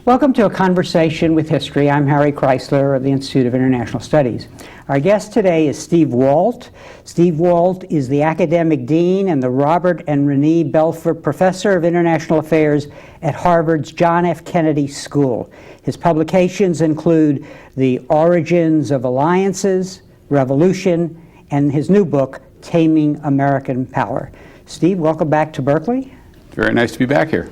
Welcome to A Conversation with History. I'm Harry Kreisler of the Institute of International Studies. Our guest today is Steve Walt. Steve Walt is the Academic Dean and the Robert and Renee Belfer Professor of International Affairs at Harvard's John F. Kennedy School. His publications include The Origins of Alliances, Revolution, and his new book, Taming American Power. Steve, welcome back to Berkeley. Very nice to be back here.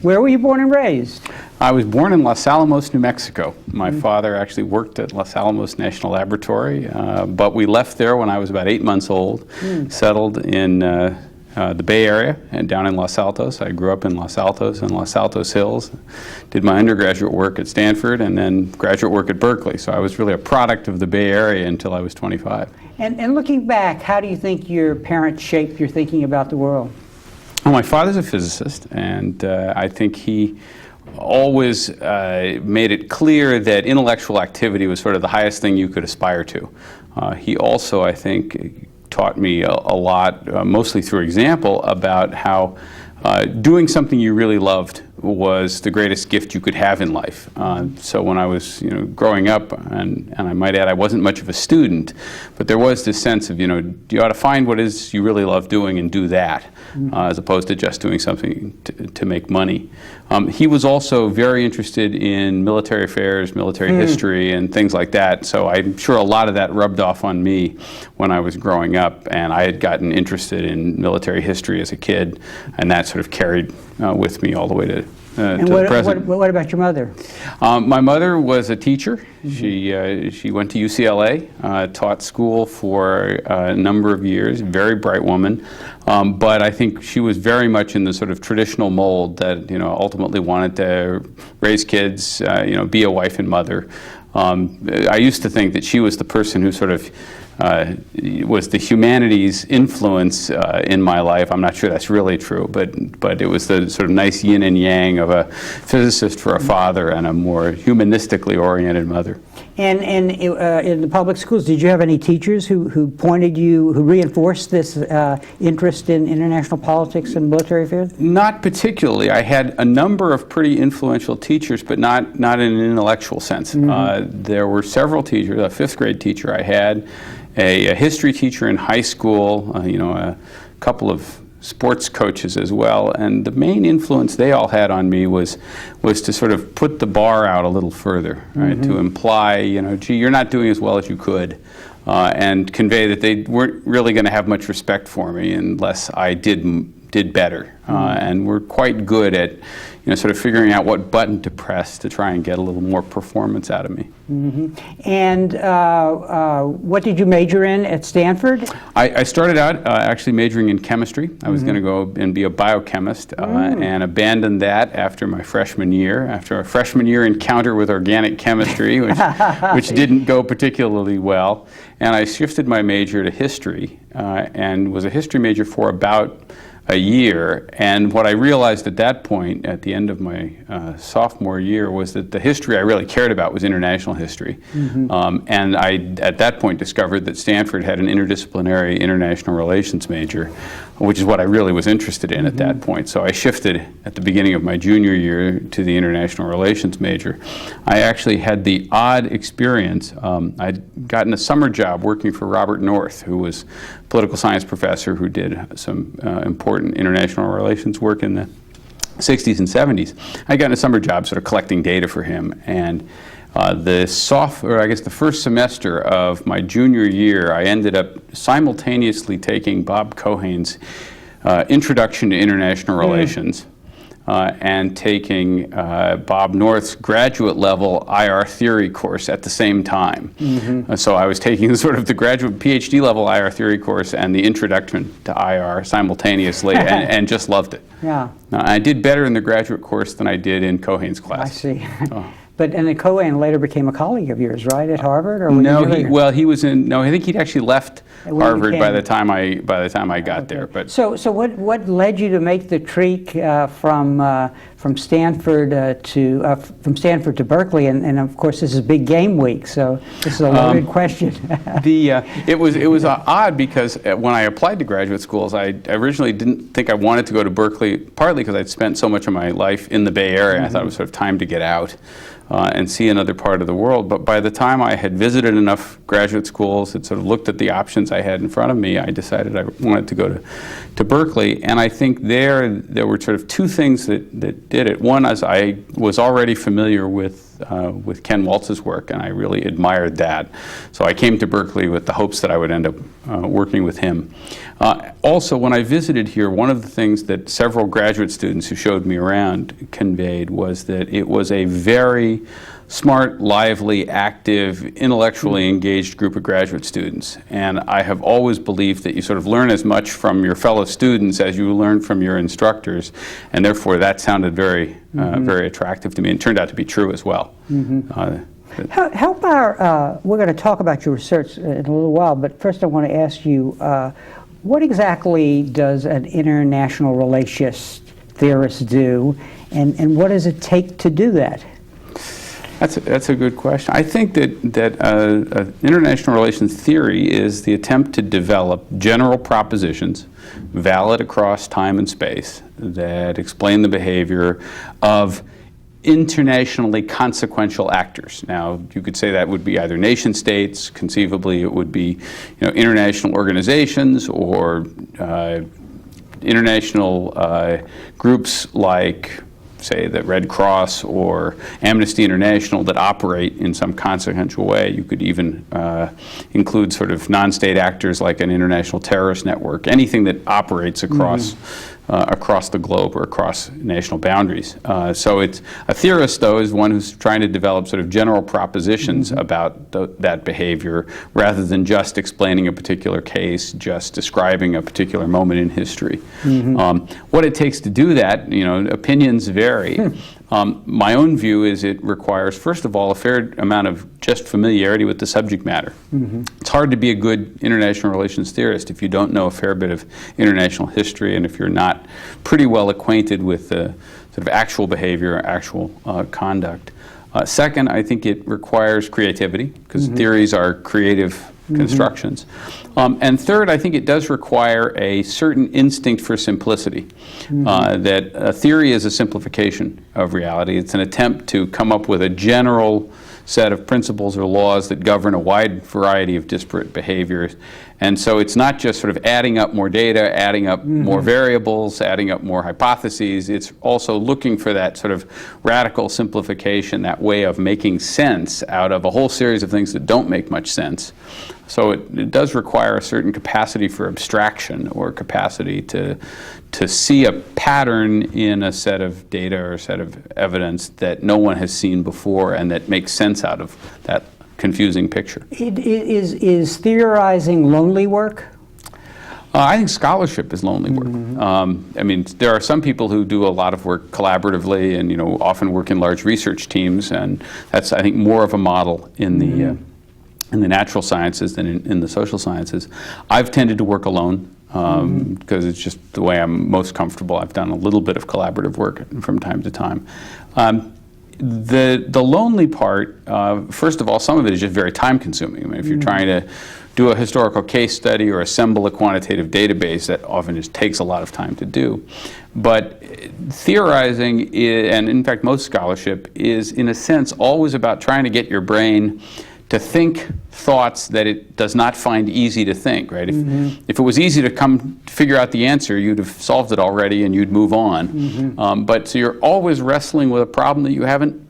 Where were you born and raised? I was born in Los Alamos, New Mexico. My father actually worked at Los Alamos National Laboratory, but we left there when I was about 8 months old, settled in the Bay Area and down in Los Altos. I grew up in Los Altos and Los Altos Hills, did my undergraduate work at Stanford and then graduate work at Berkeley. So I was really a product of the Bay Area until I was 25. And looking back, how do you think your parents shaped your thinking about the world? Well, my father's a physicist, and I think he always made it clear that intellectual activity was sort of the highest thing you could aspire to. He also, I think, taught me a lot, mostly through example, about how doing something you really loved was the greatest gift you could have in life. So when I was, growing up, and I might add, I wasn't much of a student, but there was this sense of, you ought to find what it is you really love doing and do that, as opposed to just doing something to make money. He was also very interested in military affairs, military history, and things like that. So I'm sure a lot of that rubbed off on me when I was growing up, and I had gotten interested in military history as a kid, and that sort of carried with me all the way to the present. What about your mother? My mother was a teacher. She went to UCLA, taught school for a number of years, very bright woman. But I think she was very much in the sort of traditional mold that, ultimately wanted to raise kids, be a wife and mother. I used to think that she was the person who sort of was the humanities influence in my life. I'm not sure that's really true, but it was the sort of nice yin and yang of a physicist for a father and a more humanistically oriented mother. And in the public schools, did you have any teachers who reinforced this interest in international politics and military affairs? Not particularly. I had a number of pretty influential teachers, but not in an intellectual sense. There were several teachers. A fifth grade teacher I had, a history teacher in high school, a couple of sports coaches as well, and the main influence they all had on me was to sort of put the bar out a little further, right? To imply, gee, you're not doing as well as you could, and convey that they weren't really going to have much respect for me unless I did better, and we're quite good at sort of figuring out what button to press to try and get a little more performance out of me. And what did you major in at Stanford? I started out actually majoring in chemistry. I was going to go and be a biochemist, and abandoned that after my freshman year, after a freshman year encounter with organic chemistry, which didn't go particularly well. And I shifted my major to history, and was a history major for about a year. And what I realized at that point, at the end of my sophomore year, was that the history I really cared about was international history. And I, at that point, discovered that Stanford had an interdisciplinary international relations major, which is what I really was interested in at that point. So I shifted at the beginning of my junior year to the international relations major. I actually had the odd experience. I'd gotten a summer job working for Robert North, who was a political science professor who did some important international relations work in the 60s and 70s. I got a summer job sort of collecting data for him, and the first semester of my junior year, I ended up simultaneously taking Bob Cohen's Introduction to International Relations and taking Bob North's graduate level IR theory course at the same time. So I was taking sort of the graduate PhD level IR theory course and the introduction to IR simultaneously, and just loved it. I did better in the graduate course than I did in Cohen's class. I see. And Cohen later became a colleague of yours, right, at Harvard? Or no, he was in. No, I think he'd actually left Harvard by the time I got there. But so what led you to make the trek from from Stanford to Berkeley, and of course this is big game week, so this is a loaded question. It was odd because when I applied to graduate schools, I originally didn't think I wanted to go to Berkeley, partly because I'd spent so much of my life in the Bay Area. I thought it was sort of time to get out and see another part of the world. But by the time I had visited enough graduate schools, had sort of looked at the options I had in front of me, I decided I wanted to go to Berkeley. And I think there were sort of two things that did it. One is I was already familiar with Ken Waltz's work, and I really admired that. So I came to Berkeley with the hopes that I would end up working with him. Also, when I visited here, one of the things that several graduate students who showed me around conveyed was that it was a very smart, lively, active, intellectually engaged group of graduate students. And I have always believed that you sort of learn as much from your fellow students as you learn from your instructors, and therefore that sounded very, very attractive to me, and turned out to be true as well. How about, we're going to talk about your research in a little while, but first I want to ask you, what exactly does an international relations theorist do, and what does it take to do that? That's a good question. I think that international relations theory is the attempt to develop general propositions, valid across time and space, that explain the behavior of internationally consequential actors. Now, you could say that would be either nation states, conceivably it would be, international organizations, or international groups like, say, the Red Cross or Amnesty International that operate in some consequential way. You could even include sort of non-state actors like an international terrorist network, anything that operates across across the globe or across national boundaries. So it's a theorist, though, is one who's trying to develop sort of general propositions about that behavior, rather than just explaining a particular case, just describing a particular moment in history. What it takes to do that, opinions vary. My own view is it requires, first of all, a fair amount of just familiarity with the subject matter. It's hard to be a good international relations theorist if you don't know a fair bit of international history, and if you're not pretty well acquainted with the sort of actual behavior, actual conduct. Second, I think it requires creativity, because theories are creative constructions. And third, I think it does require a certain instinct for simplicity, that a theory is a simplification of reality. It's an attempt to come up with a general set of principles or laws that govern a wide variety of disparate behaviors. And so it's not just sort of adding up more data, adding up more variables, adding up more hypotheses. It's also looking for that sort of radical simplification, that way of making sense out of a whole series of things that don't make much sense. So it does require a certain capacity for abstraction, or capacity to see a pattern in a set of data or a set of evidence that no one has seen before, and that makes sense out of that confusing picture. Is theorizing lonely work? I think scholarship is lonely work. I mean, there are some people who do a lot of work collaboratively, and often work in large research teams, and that's, I think, more of a model in the natural sciences than in the social sciences. I've tended to work alone, because it's just the way I'm most comfortable. I've done a little bit of collaborative work from time to time. The lonely part, first of all, some of it is just very time consuming. I mean, if you're trying to do a historical case study or assemble a quantitative database, that often just takes a lot of time to do. But theorizing, and in fact most scholarship, is in a sense always about trying to get your brain to think thoughts that it does not find easy to think, right? If it was easy to figure out the answer, you'd have solved it already and you'd move on. But so you're always wrestling with a problem that you haven't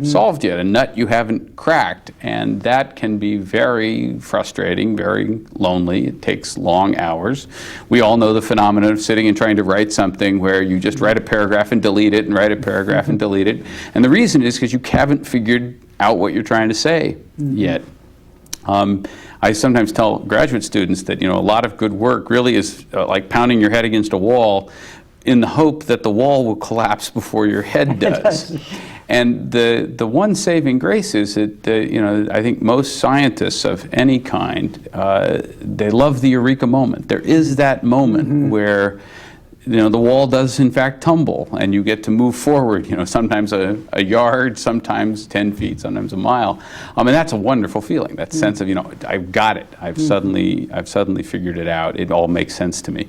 solved yet, a nut you haven't cracked, and that can be very frustrating, very lonely. It takes long hours. We all know the phenomenon of sitting and trying to write something where you just write a paragraph and delete it, and write a paragraph and delete it. And the reason is because you haven't figured out what you're trying to say yet. I sometimes tell graduate students that a lot of good work really is like pounding your head against a wall in the hope that the wall will collapse before your head does. And the one saving grace is that I think most scientists of any kind, they love the eureka moment. There is that moment where the wall does in fact tumble, and you get to move forward, sometimes a yard, sometimes 10 feet, sometimes a mile. And that's a wonderful feeling, that sense of, I've got it. I've suddenly figured it out. It all makes sense to me.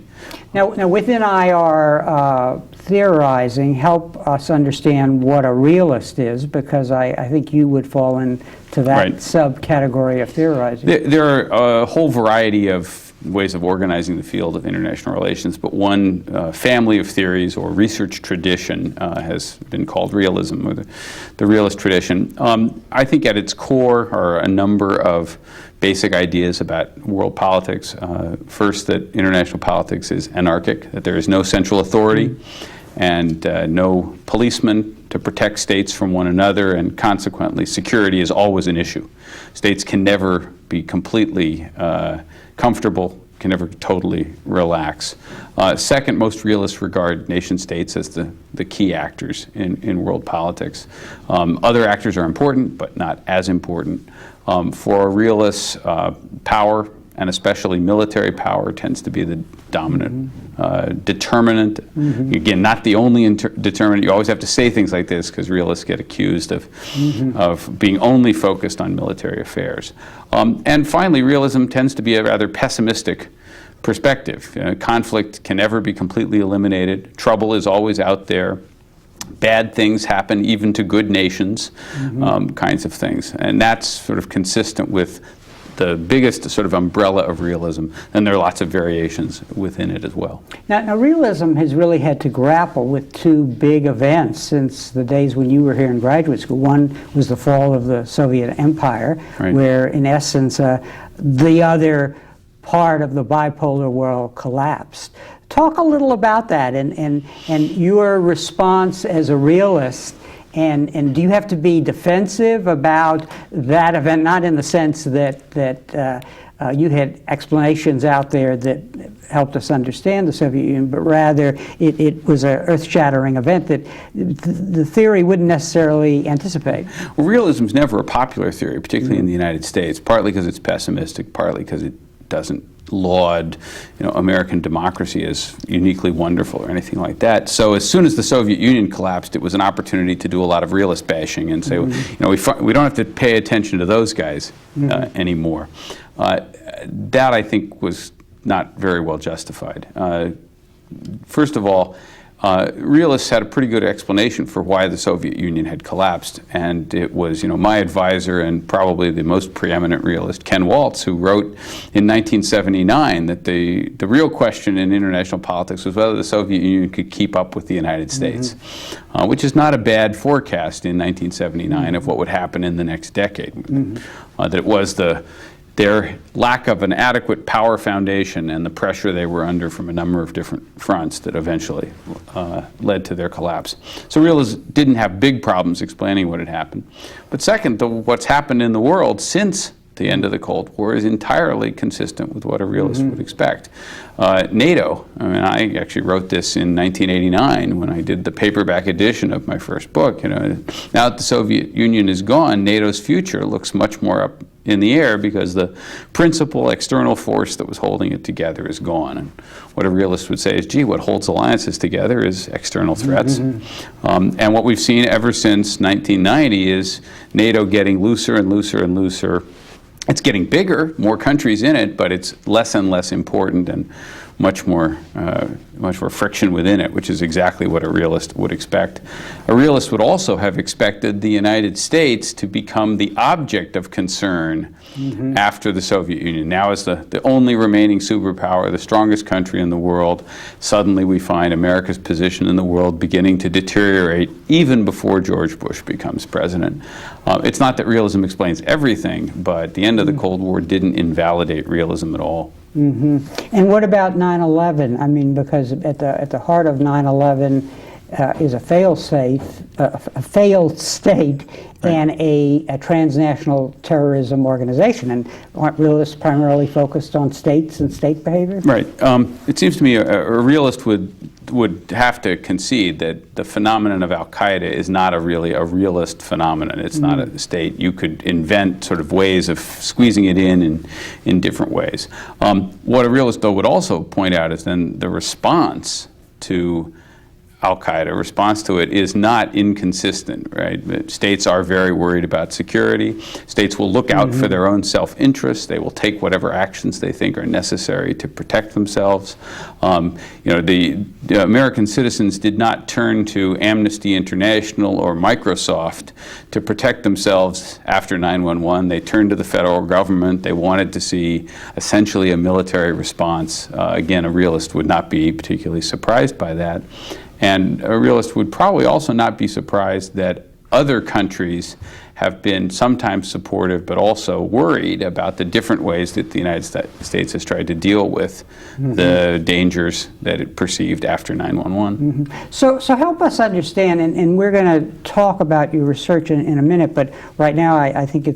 Now within IR, theorizing, help us understand what a realist is, because I think you would fall into that subcategory of theorizing. There are a whole variety of ways of organizing the field of international relations, but one family of theories or research tradition has been called realism, or the realist tradition. I think at its core are a number of basic ideas about world politics. First, that international politics is anarchic, that there is no central authority and no policeman to protect states from one another, and consequently security is always an issue. States can never be completely comfortable, can never totally relax. Second, most realists regard nation states as the key actors in world politics. Other actors are important, but not as important. For realists, power, and especially military power, tends to be the dominant determinant. Again, not the only determinant. You always have to say things like this because realists get accused of being only focused on military affairs. And finally, realism tends to be a rather pessimistic perspective. Conflict can never be completely eliminated. Trouble is always out there. Bad things happen even to good nations, kinds of things. And that's sort of consistent with the biggest sort of umbrella of realism, and there are lots of variations within it as well. Now realism has really had to grapple with two big events since the days when you were here in graduate school. One was the fall of the Soviet Empire, where in essence the other part of the bipolar world collapsed. Talk a little about that and your response as a realist. And do you have to be defensive about that event, not in the sense that you had explanations out there that helped us understand the Soviet Union, but rather it was an earth-shattering event that the theory wouldn't necessarily anticipate? Well, realism is never a popular theory, particularly in the United States, partly because it's pessimistic, partly because it doesn't laud American democracy as uniquely wonderful or anything like that. So as soon as the Soviet Union collapsed, it was an opportunity to do a lot of realist bashing and say, we don't have to pay attention to those guys anymore. That, I think, was not very well justified. First of all, realists had a pretty good explanation for why the Soviet Union had collapsed, and it was, my advisor and probably the most preeminent realist, Ken Walt, who wrote in 1979 that the real question in international politics was whether the Soviet Union could keep up with the United States, which is not a bad forecast in 1979 of what would happen in the next decade. That it was their lack of an adequate power foundation and the pressure they were under from a number of different fronts that eventually led to their collapse. So realists didn't have big problems explaining what had happened. But second, what's happened in the world since the end of the Cold War is entirely consistent with what a realist would expect. NATO, I actually wrote this in 1989 when I did the paperback edition of my first book. Now that the Soviet Union is gone, NATO's future looks much more up in the air because the principal external force that was holding it together is gone. And what a realist would say is, gee, what holds alliances together is external threats. And what we've seen ever since 1990 is NATO getting looser and looser and looser. It's getting bigger, more countries in it, but it's less and less important and much more friction within it, which is exactly what a realist would expect. A realist would also have expected the United States to become the object of concern after the Soviet Union. Now as the only remaining superpower, the strongest country in the world, suddenly we find America's position in the world beginning to deteriorate even before George Bush becomes president. It's not that realism explains everything, but the end of the Cold War didn't invalidate realism at all. And what about 9/11? I mean, because at the heart of 9/11 is a failed state and a transnational terrorism organization. And aren't realists primarily focused on states and state behavior? Right. It seems to me a realist would have to concede that the phenomenon of Al-Qaeda is not really a realist phenomenon. It's not a state. You could invent sort of ways of squeezing it in different ways. What a realist, though, would also point out is then the response to Al-Qaeda, response to it is not inconsistent, right? States are very worried about security. States will look out for their own self-interest. They will take whatever actions they think are necessary to protect themselves. The American citizens did not turn to Amnesty International or Microsoft to protect themselves after 9/11. They turned to the federal government. They wanted to see essentially a military response. Again, a realist would not be particularly surprised by that. And a realist would probably also not be surprised that other countries have been sometimes supportive but also worried about the different ways that the United States has tried to deal with the dangers that it perceived after 9/11. So help us understand, and we're going to talk about your research in a minute, but right now I think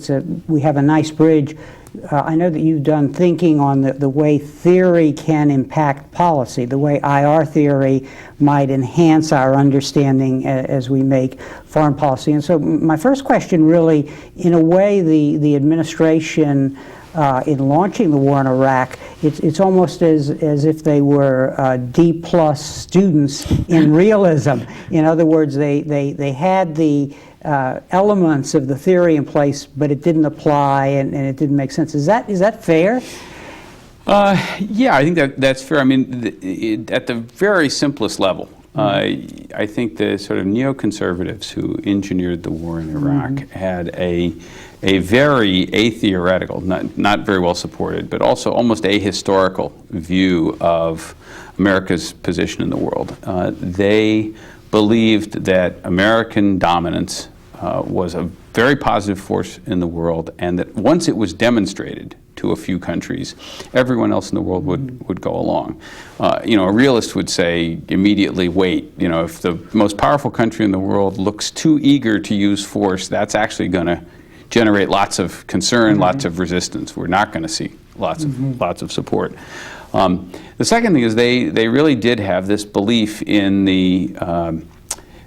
we have a nice bridge. I know that you've done thinking on the way theory can impact policy, the way IR theory might enhance our understanding as we make foreign policy. And so my first question really, in a way, the administration in launching the war in Iraq, it's almost as if they were D+ students in realism. In other words, they had the elements of the theory in place, but it didn't apply and it didn't make sense. Is that fair? Yeah, I think that's fair. I mean, at the very simplest level, I think the sort of neoconservatives who engineered the war in Iraq had a very atheoretical, not very well supported, but also almost ahistorical view of America's position in the world. They believed that American dominance was a very positive force in the world, and that once it was demonstrated to a few countries, everyone else in the world would go along. A realist would say immediately, wait, if the most powerful country in the world looks too eager to use force, that's actually going to generate lots of concern, lots of resistance. We're not going to see lots of support. The second thing is they really did have this belief in the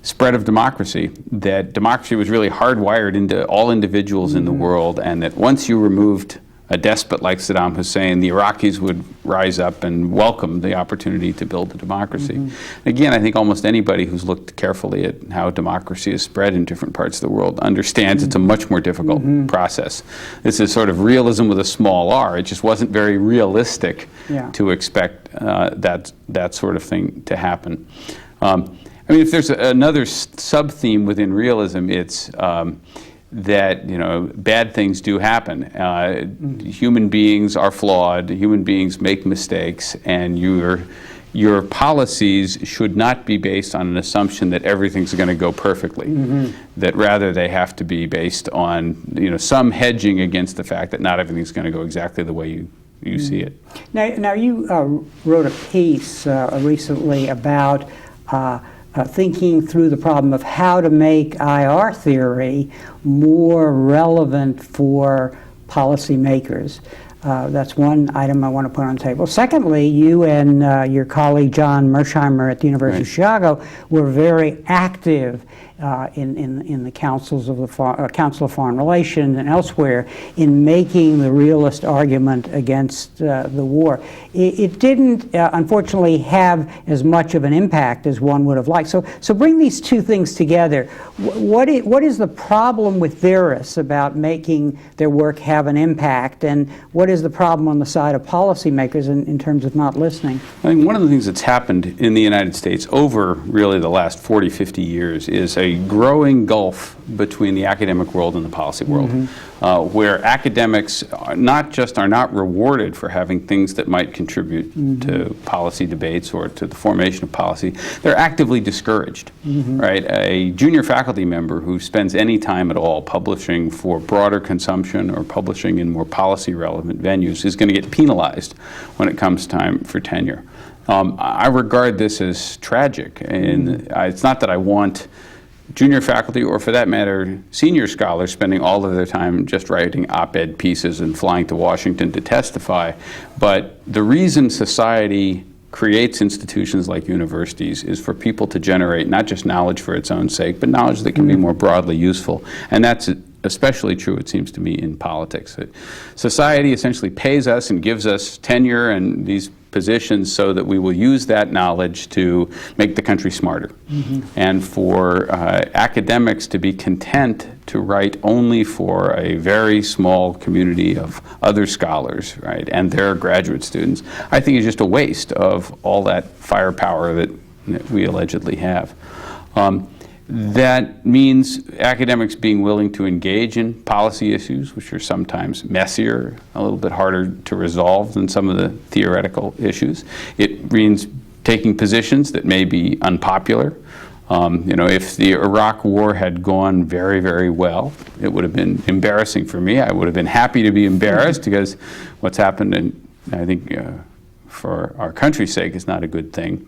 spread of democracy, that democracy was really hardwired into all individuals in the world, and that once you removed a despot like Saddam Hussein, the Iraqis would rise up and welcome the opportunity to build a democracy. Again, I think almost anybody who's looked carefully at how democracy is spread in different parts of the world understands it's a much more difficult process. This is sort of realism with a small r. It just wasn't very realistic to expect that sort of thing to happen. I mean, if there's another sub-theme within realism, it's that bad things do happen. Human beings are flawed. Human beings make mistakes, and your policies should not be based on an assumption that everything's going to go perfectly. That rather they have to be based on some hedging against the fact that not everything's going to go exactly the way you see it. Now you wrote a piece recently about thinking through the problem of how to make IR theory more relevant for policymakers. That's one item I want to put on the table. Secondly, you and your colleague John Mersheimer at the University of Chicago were very active in the councils of the Council of Foreign Relations and elsewhere in making the realist argument against the war. It didn't, unfortunately, have as much of an impact as one would have liked. So bring these two things together. What is the problem with theorists about making their work have an impact, and what is the problem on the side of policymakers in terms of not listening? I think one of the things that's happened in the United States over really the last 40, 50 years is a growing gulf between the academic world and the policy world, where academics not rewarded for having things that might contribute to policy debates or to the formation of policy. They're actively discouraged, right? A junior faculty member who spends any time at all publishing for broader consumption or publishing in more policy relevant venues is going to get penalized when it comes time for tenure. I regard this as tragic, and it's not that I want junior faculty, or for that matter, senior scholars, spending all of their time just writing op-ed pieces and flying to Washington to testify. But the reason society creates institutions like universities is for people to generate not just knowledge for its own sake, but knowledge that can be more broadly useful. And that's especially true, it seems to me, in politics. Society essentially pays us and gives us tenure and these positions so that we will use that knowledge to make the country smarter. And for academics to be content to write only for a very small community of other scholars, right, and their graduate students, I think is just a waste of all that firepower that we allegedly have. That means academics being willing to engage in policy issues, which are sometimes messier, a little bit harder to resolve than some of the theoretical issues. It means taking positions that may be unpopular. You know, if the Iraq War had gone very, very well, it would have been embarrassing for me. I would have been happy to be embarrassed because what's happened, I think, for our country's sake, is not a good thing.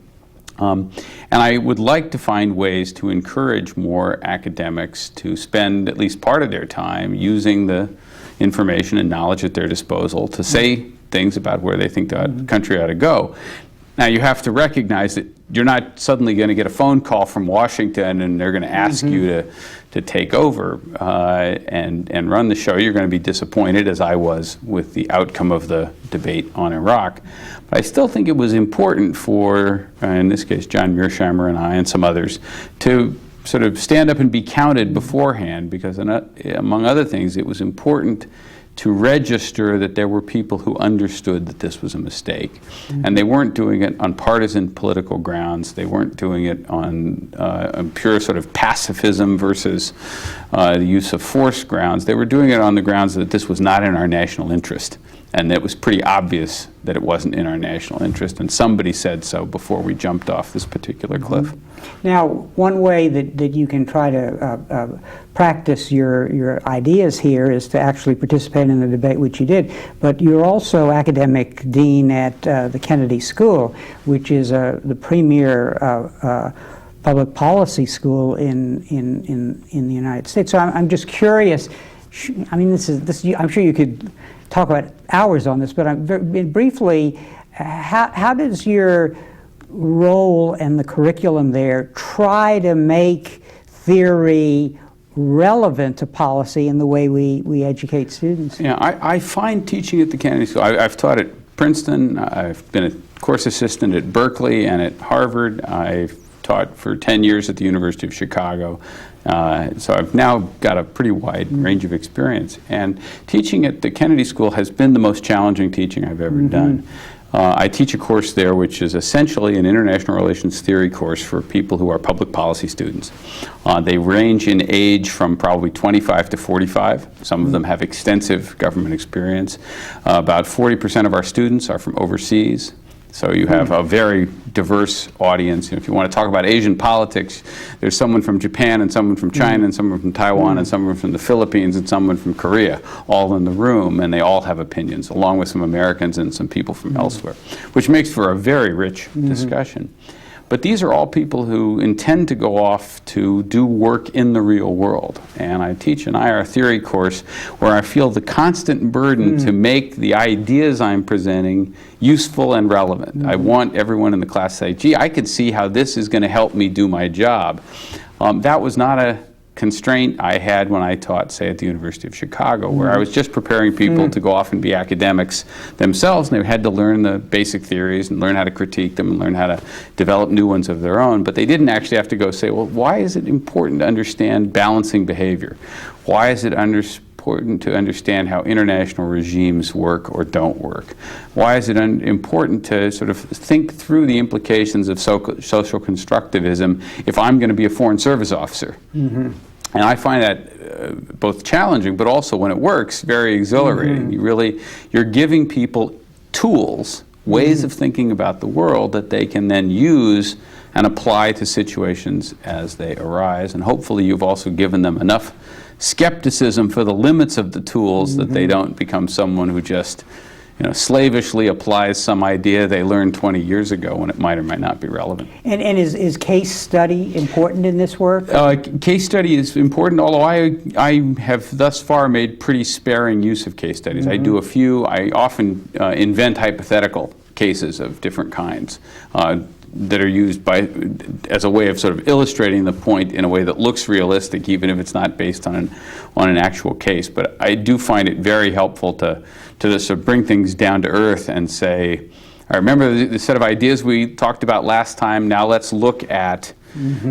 And I would like to find ways to encourage more academics to spend at least part of their time using the information and knowledge at their disposal to say things about where they think the country ought to go. Now, you have to recognize that you're not suddenly going to get a phone call from Washington and they're going to ask you to take over and run the show. You're going to be disappointed, as I was, with the outcome of the debate on Iraq. But I still think it was important for, in this case, John Mearsheimer and I and some others, to sort of stand up and be counted beforehand, because among other things, it was important to register that there were people who understood that this was a mistake. And they weren't doing it on partisan political grounds. They weren't doing it on pure sort of pacifism versus the use of force grounds. They were doing it on the grounds that this was not in our national interest. And it was pretty obvious that it wasn't in our national interest. And somebody said so before we jumped off this particular cliff. Now, one way that you can try to practice your ideas here is to actually participate in the debate, which you did. But you're also academic dean at the Kennedy School, which is the premier public policy school in the United States. So I'm just curious. I mean, I'm sure you could talk about hours on this, but briefly, how does your role and the curriculum there try to make theory relevant to policy in the way we educate students? Yeah, I find teaching at the Kennedy School, I've taught at Princeton, I've been a course assistant at Berkeley and at Harvard, I've taught for 10 years at the University of Chicago. So I've now got a pretty wide range of experience. And teaching at the Kennedy School has been the most challenging teaching I've ever done. I teach a course there which is essentially an international relations theory course for people who are public policy students. They range in age from probably 25 to 45. Some of them have extensive government experience. About 40% of our students are from overseas. So you have a very diverse audience. If you want to talk about Asian politics, there's someone from Japan and someone from China and someone from Taiwan and someone from the Philippines and someone from Korea, all in the room, and they all have opinions, along with some Americans and some people from elsewhere, which makes for a very rich discussion. But these are all people who intend to go off to do work in the real world. And I teach an IR theory course where I feel the constant burden to make the ideas I'm presenting useful and relevant. I want everyone in the class to say, gee, I can see how this is going to help me do my job. That was not a constraint I had when I taught, say, at the University of Chicago, where I was just preparing people to go off and be academics themselves, and they had to learn the basic theories and learn how to critique them and learn how to develop new ones of their own. But they didn't actually have to go say, well, why is it important to understand balancing behavior? Why is it important to understand how international regimes work or don't work? Why is it important to sort of think through the implications of social constructivism if I'm going to be a foreign service officer? And I find that both challenging, but also when it works, very exhilarating. You're giving people tools, ways of thinking about the world that they can then use and apply to situations as they arise. And hopefully you've also given them enough skepticism for the limits of the tools that they don't become someone who just slavishly applies some idea they learned 20 years ago when it might or might not be relevant. And is case study important in this work? Case study is important, although I have thus far made pretty sparing use of case studies. I do a few. I often invent hypothetical cases of different kinds that are used as a way of sort of illustrating the point in a way that looks realistic, even if it's not based on an actual case. But I do find it very helpful to sort of bring things down to earth and say, right, remember the set of ideas we talked about last time? Now let's look at,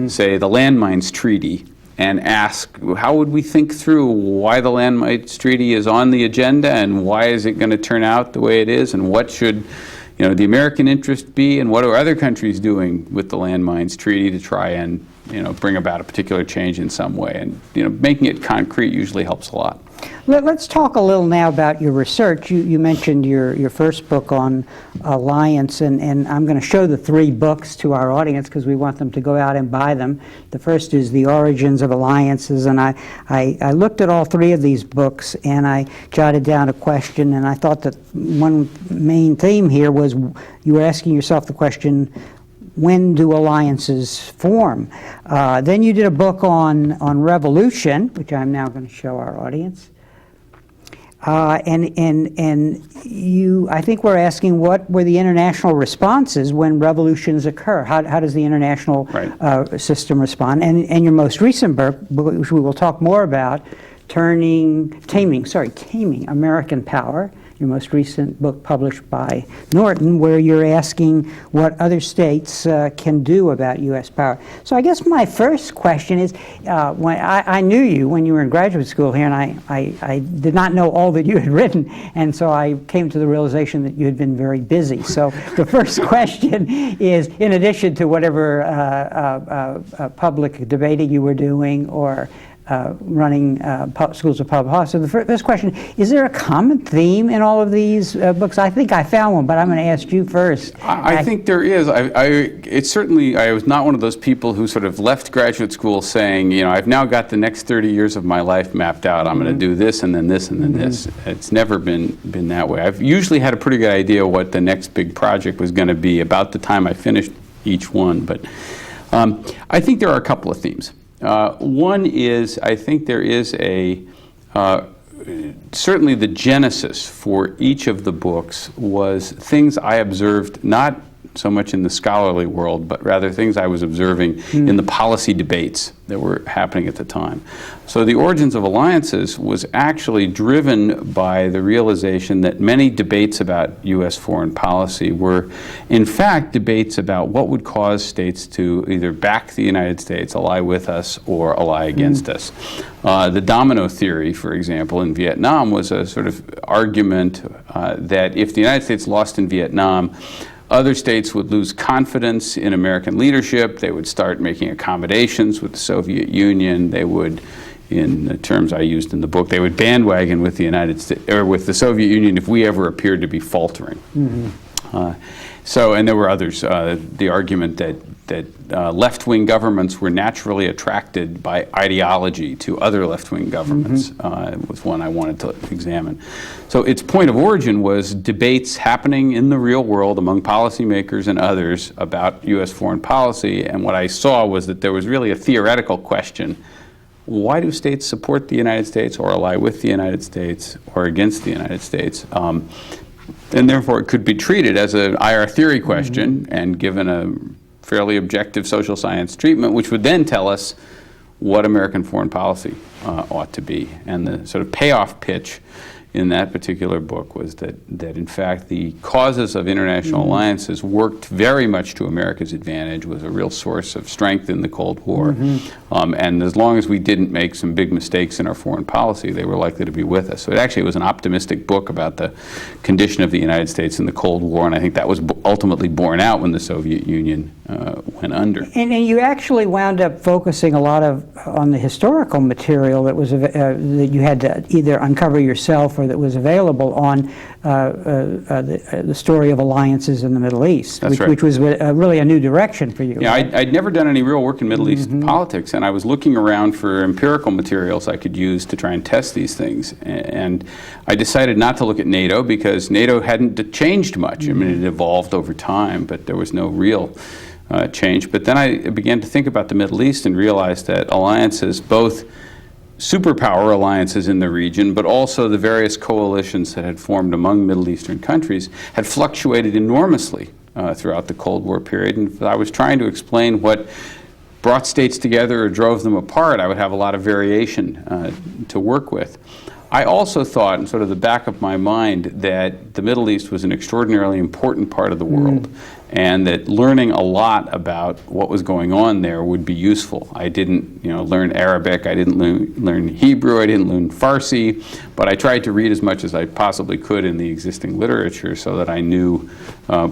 say, the Landmines Treaty and ask, how would we think through why the Landmines Treaty is on the agenda, and why is it going to turn out the way it is, and what should the American interest be, and what are other countries doing with the Landmines Treaty to try and bring about a particular change in some way. And making it concrete usually helps a lot. Let's talk a little now about your research. You mentioned your first book on alliance, and I'm going to show the 3 books to our audience because we want them to go out and buy them. The first is The Origins of Alliances, and I looked at all 3 of these books, and I jotted down a question, and I thought that one main theme here was you were asking yourself the question, when do alliances form? Then you did a book on revolution, which I'm now going to show our audience. And you, I think we're asking what were the international responses when revolutions occur? How does the international system respond? And your most recent book, which we will talk more about, Taming American Power, your most recent book published by Norton, where you're asking what other states can do about U.S. power. So I guess my first question is, when I knew you when you were in graduate school here, and I did not know all that you had written, and so I came to the realization that you had been very busy. So the first question is, in addition to whatever public debating you were doing or running schools of public policy. So the first question, is there a common theme in all of these books? I think I found one, but I'm going to ask you first. I think there is. I was not one of those people who sort of left graduate school saying, I've now got the next 30 years of my life mapped out. I'm going to do this and then this and then this. It's never been that way. I've usually had a pretty good idea what the next big project was going to be about the time I finished each one. But I think there are a couple of themes. One is, I think there is certainly the genesis for each of the books was things I observed, not so much in the scholarly world, but rather things I was observing in the policy debates that were happening at the time. So The Origins of Alliances was actually driven by the realization that many debates about U.S. foreign policy were, in fact, debates about what would cause states to either back the United States, ally with us, or ally against us. The domino theory, for example, in Vietnam was a sort of argument that if the United States lost in Vietnam, other states would lose confidence in American leadership. They would start making accommodations with the Soviet Union. They would, in the terms I used in the book, they would bandwagon with the United States or with the Soviet Union if we ever appeared to be faltering. And there were others. The argument that left-wing governments were naturally attracted by ideology to other left-wing governments was one I wanted to examine. So its point of origin was debates happening in the real world among policymakers and others about U.S. foreign policy, and what I saw was that there was really a theoretical question. Why do states support the United States or ally with the United States or against the United States? And therefore it could be treated as an IR theory question and given a fairly objective social science treatment, which would then tell us what American foreign policy ought to be. And the sort of payoff pitch in that particular book was that in fact the causes of international alliances worked very much to America's advantage, was a real source of strength in the Cold War. And as long as we didn't make some big mistakes in our foreign policy, they were likely to be with us. So it was an optimistic book about the condition of the United States in the Cold War, and I think that was ultimately borne out when the Soviet Union went under. And you actually wound up focusing a lot on the historical material that was that you had to either uncover yourself or that was available on the story of alliances in the Middle East, which was really a new direction for you. Yeah, I'd never done any real work in Middle East politics, and I was looking around for empirical materials I could use to try and test these things. And I decided not to look at NATO because NATO hadn't changed much. I mean, it evolved over time, but there was no real change. But then I began to think about the Middle East and realized that alliances, both superpower alliances in the region, but also the various coalitions that had formed among Middle Eastern countries, had fluctuated enormously throughout the Cold War period. And if I was trying to explain what brought states together or drove them apart, I would have a lot of variation to work with. I also thought, in sort of the back of my mind, that the Middle East was an extraordinarily important part of the world, and that learning a lot about what was going on there would be useful. I didn't, learn Arabic, I didn't learn Hebrew, I didn't learn Farsi, but I tried to read as much as I possibly could in the existing literature so that I knew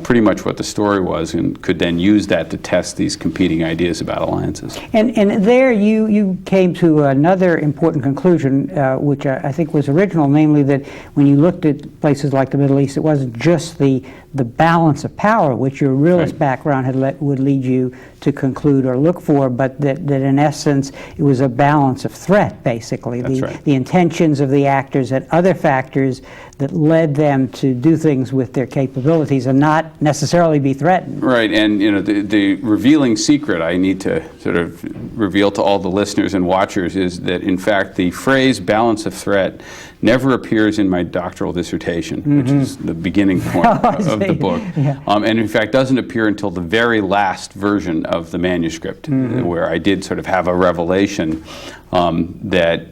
pretty much what the story was and could then use that to test these competing ideas about alliances. And there you came to another important conclusion, which I think was original, namely that when you looked at places like the Middle East, it wasn't just the balance of power, which your realist background would lead you to conclude or look for, but that in essence it was a balance of threat, basically. The intentions of the actors and other factors that led them to do things with their capabilities and not necessarily be threatened. Right, and the revealing secret I need to sort of reveal to all the listeners and watchers is that in fact the phrase balance of threat never appears in my doctoral dissertation, which is the beginning point of the book, and in fact doesn't appear until the very last version of the manuscript, where I did sort of have a revelation that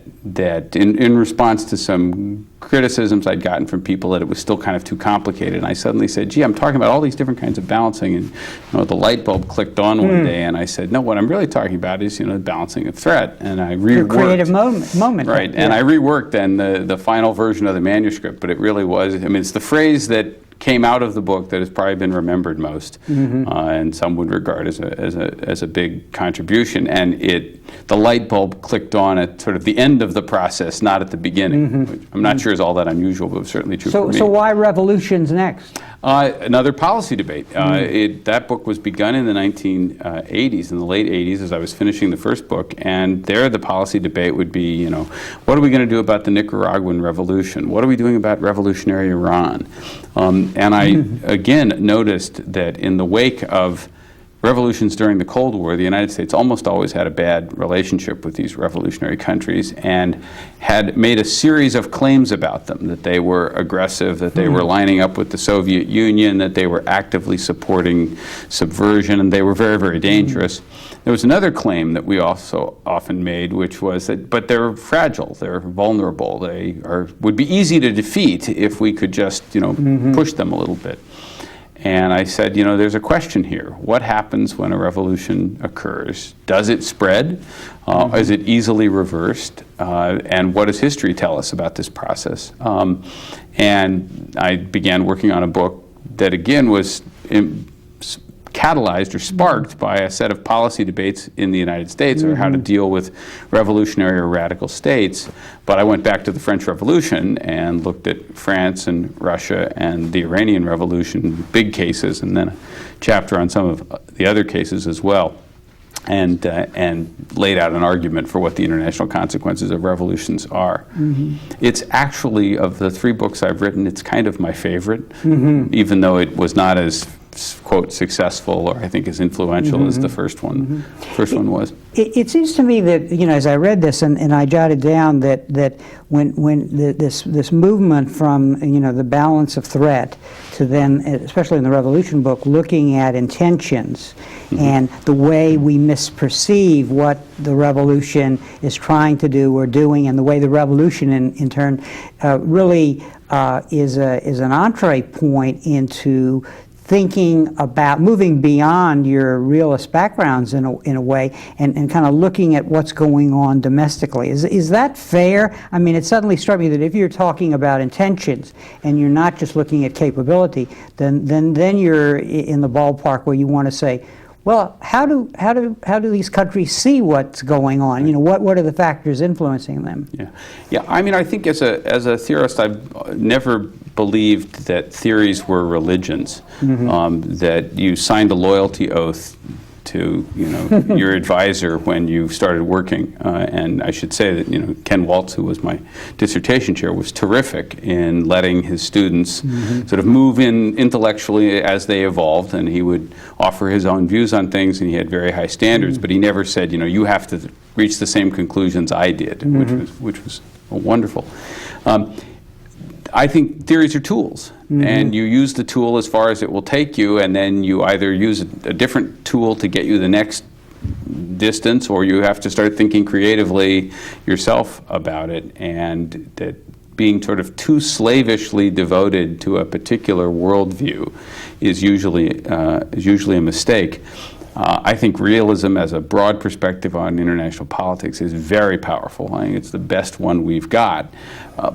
in response to some criticisms I'd gotten from people that it was still kind of too complicated, and I suddenly said, gee, I'm talking about all these different kinds of balancing, and the light bulb clicked on one day, and I said, no, what I'm really talking about is balancing of threat, and I reworked. Your creative moment. Right, and I reworked then the final version of the manuscript, but it really was, it's the phrase that came out of the book that has probably been remembered most, and some would regard as a big contribution. And the light bulb clicked on at sort of the end of the process, not at the beginning. Which I'm not sure is all that unusual, but certainly true for me. So why revolutions next? Another policy debate. That book was begun in the 1980s, in the late 80s, as I was finishing the first book, and there the policy debate would be, what are we going to do about the Nicaraguan revolution? What are we doing about revolutionary Iran? And I, again, noticed that in the wake of revolutions during the Cold War, the United States almost always had a bad relationship with these revolutionary countries and had made a series of claims about them, that they were aggressive, that they were lining up with the Soviet Union, that they were actively supporting subversion, and they were very, very dangerous. There was another claim that we also often made, which was that, but they're fragile, they're vulnerable, would be easy to defeat if we could just, push them a little bit. And I said, there's a question here. What happens when a revolution occurs? Does it spread? Is it easily reversed? And what does history tell us about this process? And I began working on a book that, again, was catalyzed or sparked by a set of policy debates in the United States or how to deal with revolutionary or radical states. But I went back to the French Revolution and looked at France and Russia and the Iranian Revolution, big cases, and then a chapter on some of the other cases as well, and laid out an argument for what the international consequences of revolutions are. It's actually, of the three books I've written, it's kind of my favorite, even though it was not as quote successful or I think as influential as the first one. First one was. It seems to me that as I read this and I jotted down that when this movement from the balance of threat to then, especially in the Revolution book, looking at intentions and the way we misperceive what the revolution is trying to do or doing, and the way the revolution in turn really is an entree point into thinking about moving beyond your realist backgrounds in a way and kind of looking at what's going on domestically. Is that fair? I mean, it suddenly struck me that if you're talking about intentions and you're not just looking at capability, then you're in the ballpark where you want to say, well, how do these countries see what's going on? What are the factors influencing them? Yeah. I mean, I think as a theorist, I've never believed that theories were religions. That you signed a loyalty oath to your advisor when you started working, and I should say that Ken Walt, who was my dissertation chair, was terrific in letting his students sort of move in intellectually as they evolved, and he would offer his own views on things, and he had very high standards, but he never said you have to reach the same conclusions I did, which was wonderful. I think theories are tools, and you use the tool as far as it will take you, and then you either use a different tool to get you the next distance, or you have to start thinking creatively yourself about it, and that being sort of too slavishly devoted to a particular worldview is usually a mistake. I think realism as a broad perspective on international politics is very powerful. I think it's the best one we've got,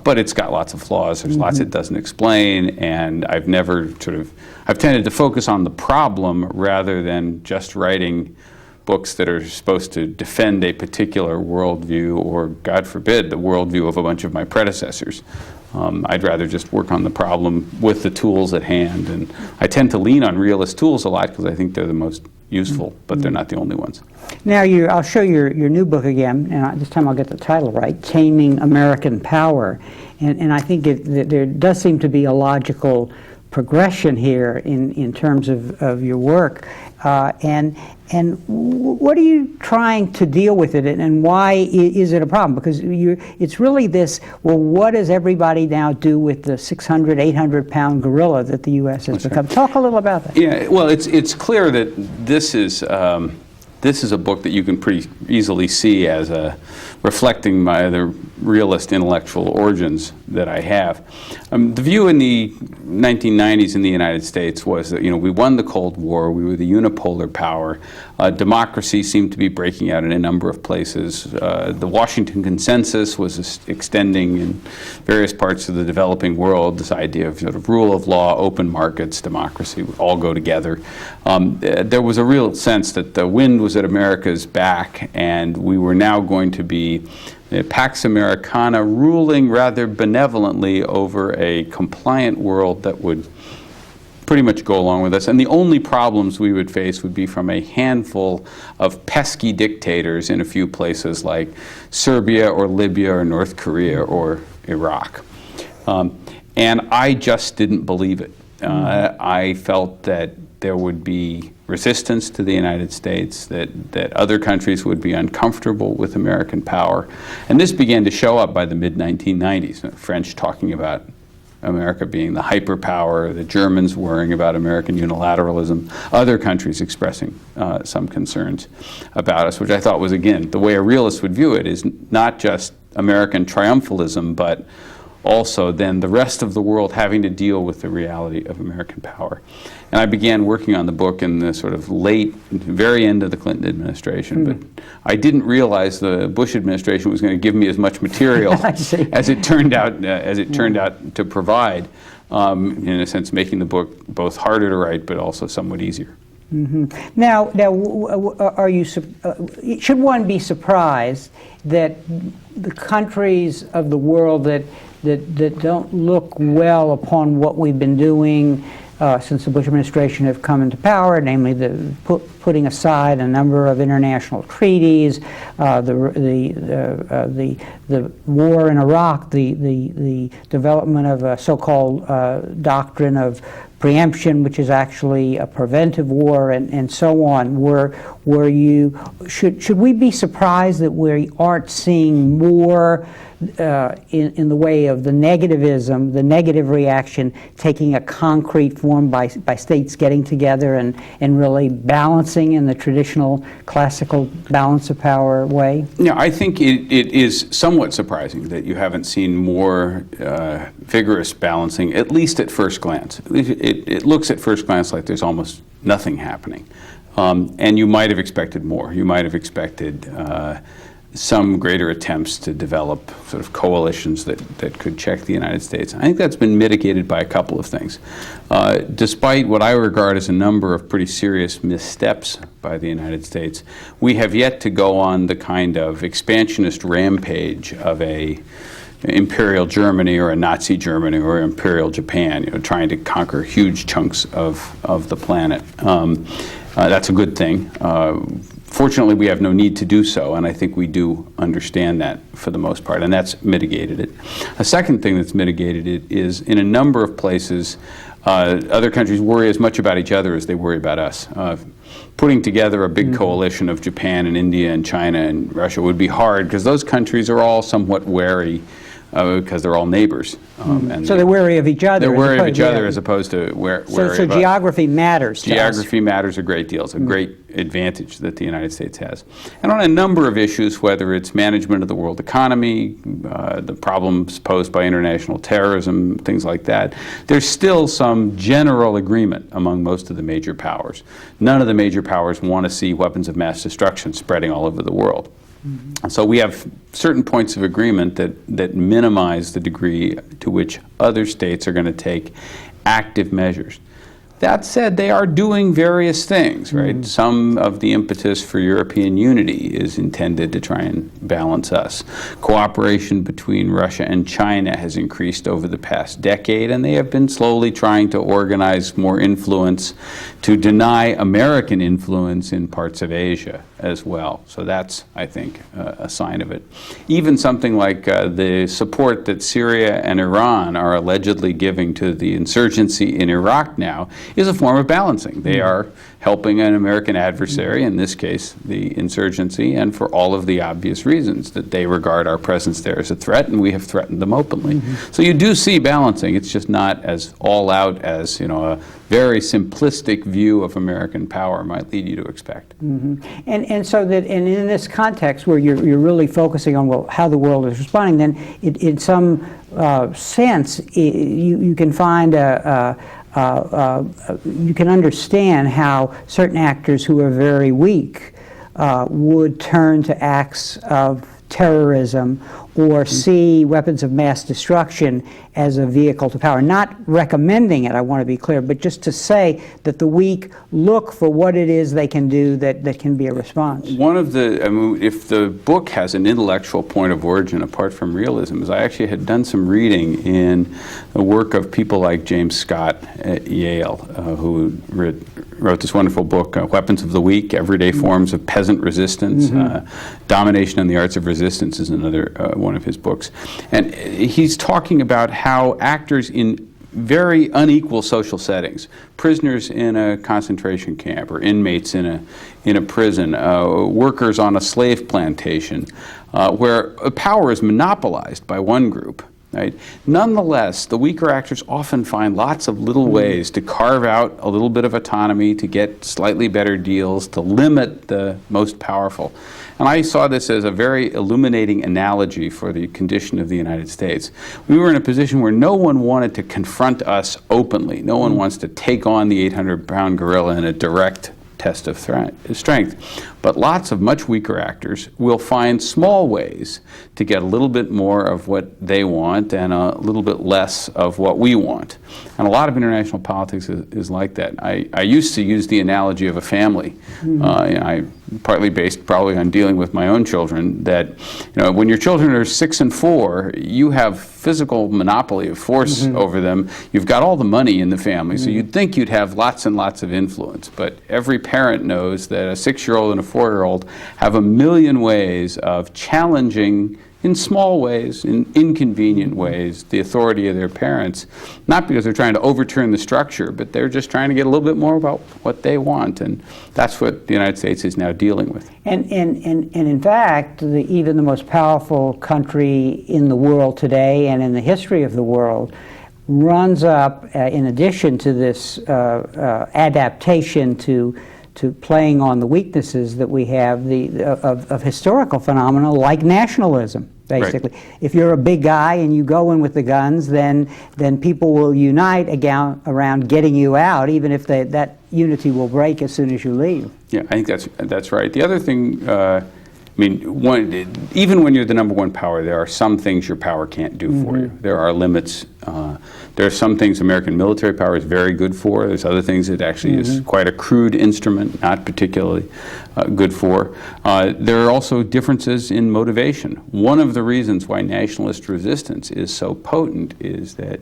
but it's got lots of flaws. There's lots it doesn't explain, and I've tended to focus on the problem rather than just writing books that are supposed to defend a particular worldview or, God forbid, the worldview of a bunch of my predecessors. I'd rather just work on the problem with the tools at hand, and I tend to lean on realist tools a lot because I think they're the most useful, but they're not the only ones. Now, I'll show your new book again, and this time I'll get the title right, Taming American Power. And I think there does seem to be a logical progression here in terms of your work. And what are you trying to deal with it, and why is it a problem? Because it's really this, well, what does everybody now do with the 600, 800-pound gorilla that the U.S. has become? Right. Talk a little about that. Yeah, well, it's clear that this is a book that you can pretty easily see as reflecting the realist intellectual origins that I have. The view in the 1990s in the United States was that, we won the Cold War, we were the unipolar power, democracy seemed to be breaking out in a number of places. The Washington Consensus was extending in various parts of the developing world, this idea of sort of rule of law, open markets, democracy would all go together. There was a real sense that the wind was at America's back, and we were now going to be Pax Americana, ruling rather benevolently over a compliant world that would pretty much go along with us. And the only problems we would face would be from a handful of pesky dictators in a few places like Serbia or Libya or North Korea or Iraq. And I just didn't believe it. I felt that there would be resistance to the United States, that other countries would be uncomfortable with American power. And this began to show up by the mid-1990s. The French talking about America being the hyperpower, the Germans worrying about American unilateralism, other countries expressing some concerns about us, which I thought was, again, the way a realist would view it is not just American triumphalism, but also then the rest of the world having to deal with the reality of American power. And I began working on the book in the sort of very end of the Clinton administration, but I didn't realize the Bush administration was going to give me as much material as it turned out to provide, in a sense making the book both harder to write but also somewhat easier. Now, are you? Should one be surprised that the countries of the world that don't look well upon what we've been doing since the Bush administration have come into power, namely putting aside a number of international treaties, the war in Iraq, the development of a so-called doctrine of preemption, which is actually a preventive war, and so on. Should we be surprised that we aren't seeing more in the way of the negativism, the negative reaction, taking a concrete form by states getting together and really balancing in the traditional classical balance of power way? Yeah, I think it is somewhat surprising that you haven't seen more vigorous balancing, at least at first glance. It looks at first glance like there's almost nothing happening. And you might have expected more. You might have expected some greater attempts to develop sort of coalitions that could check the United States. I think that's been mitigated by a couple of things. Despite what I regard as a number of pretty serious missteps by the United States, we have yet to go on the kind of expansionist rampage of a Imperial Germany or a Nazi Germany or Imperial Japan, trying to conquer huge chunks of the planet. That's a good thing. Fortunately, we have no need to do so, and I think we do understand that for the most part, and that's mitigated it. A second thing that's mitigated it is in a number of places, other countries worry as much about each other as they worry about us. Putting together a big coalition of Japan and India and China and Russia would be hard because those countries are all somewhat wary because they're all neighbors. And So they're wary of each other. they're wary of opposed- each other yeah. as opposed to wary So of us. geography matters to us. Geography matters a great deal. It's a great advantage that the United States has. And on a number of issues, whether it's management of the world economy, the problems posed by international terrorism, things like that, there's still some general agreement among most of the major powers. None of the major powers want to see weapons of mass destruction spreading all over the world. So we have certain points of agreement that minimize the degree to which other states are going to take active measures. That said, they are doing various things, right? Some of the impetus for European unity is intended to try and balance us. Cooperation between Russia and China has increased over the past decade, and they have been slowly trying to organize more influence to deny American influence in parts of Asia as well. So that's, I think, a sign of it. Even something like the support that Syria and Iran are allegedly giving to the insurgency in Iraq now is a form of balancing. They are helping an American adversary, in this case the insurgency, and for all of the obvious reasons that they regard our presence there as a threat, and we have threatened them openly. So you do see balancing. It's just not as all out as, you know, a very simplistic view of American power might lead you to expect. And so that, and in this context where you're really focusing on, well, how the world is responding, then in some sense you can find you can understand how certain actors who are very weak would turn to acts of terrorism or see weapons of mass destruction as a vehicle to power. Not recommending it, I want to be clear, but just to say that the weak look for what it is they can do that can be a response. One of the, I mean, if the book has an intellectual point of origin apart from realism, is I actually had done some reading in the work of people like James Scott at Yale, who wrote this wonderful book, Weapons of the Weak, Everyday Forms of Peasant Resistance. Domination and the Arts of Resistance is another one of his books. And he's talking about how actors in very unequal social settings, prisoners in a concentration camp or inmates in a prison, workers on a slave plantation, where power is monopolized by one group, right? Nonetheless, the weaker actors often find lots of little ways to carve out a little bit of autonomy, to get slightly better deals, to limit the most powerful. And I saw this as a very illuminating analogy for the condition of the United States. We were in a position where no one wanted to confront us openly. No one wants to take on the 800-pound gorilla in a direct test of strength. But lots of much weaker actors will find small ways to get a little bit more of what they want and a little bit less of what we want. And a lot of international politics is like that. I used to use the analogy of a family. I partly based probably on dealing with my own children, that, you know, when your children are 6 and 4, you have physical monopoly of force over them. You've got all the money in the family, so you'd think you'd have lots and lots of influence. But every parent knows that a 6-year-old and a 4-year-old have a million ways of challenging, in small ways, in inconvenient ways, the authority of their parents, not because they're trying to overturn the structure, but they're just trying to get a little bit more about what they want. And that's what the United States is now dealing with. And in fact, even the most powerful country in the world today and in the history of the world runs up, in addition to this adaptation to playing on the weaknesses that we have of historical phenomena like nationalism, basically. Right. If you're a big guy and you go in with the guns, then people will unite around getting you out, even if that unity will break as soon as you leave. Yeah, I think that's right. The other thing, I mean, even when you're the number one power, there are some things your power can't do for you. There are limits. There are some things American military power is very good for. There's other things it actually is quite a crude instrument, not particularly good for. There are also differences in motivation. One of the reasons why nationalist resistance is so potent is that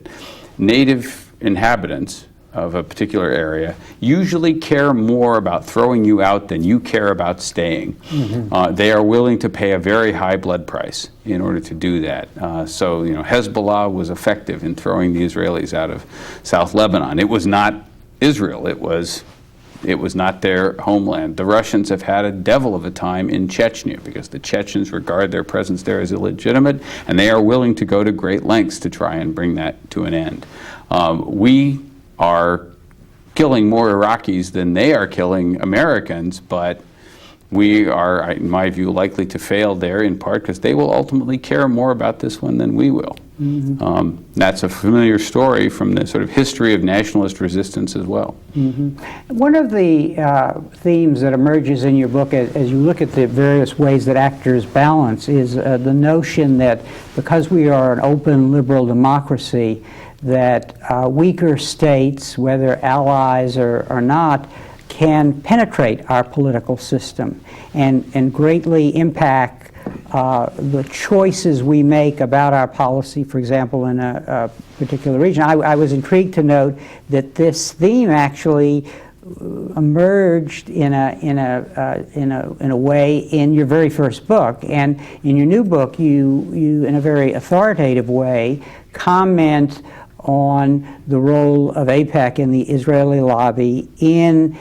native inhabitants of a particular area usually care more about throwing you out than you care about staying. They are willing to pay a very high blood price in order to do that. So, you know, Hezbollah was effective in throwing the Israelis out of South Lebanon. It was not Israel, it was It was not their homeland. The Russians have had a devil of a time in Chechnya because the Chechens regard their presence there as illegitimate, and they are willing to go to great lengths to try and bring that to an end. We are killing more Iraqis than they are killing Americans, but we are, in my view, likely to fail there in part because they will ultimately care more about this one than we will. Mm-hmm. That's a familiar story from the sort of history of nationalist resistance as well. Mm-hmm. One of the themes that emerges in your book as you look at the various ways that actors balance is the notion that because we are an open liberal democracy, that weaker states, whether allies or not, can penetrate our political system and greatly impact the choices we make about our policy, for example, in a particular region. I was intrigued to note that this theme actually emerged in a way in your very first book, and in your new book, you in a very authoritative way comment on the role of AIPAC in the Israeli lobby in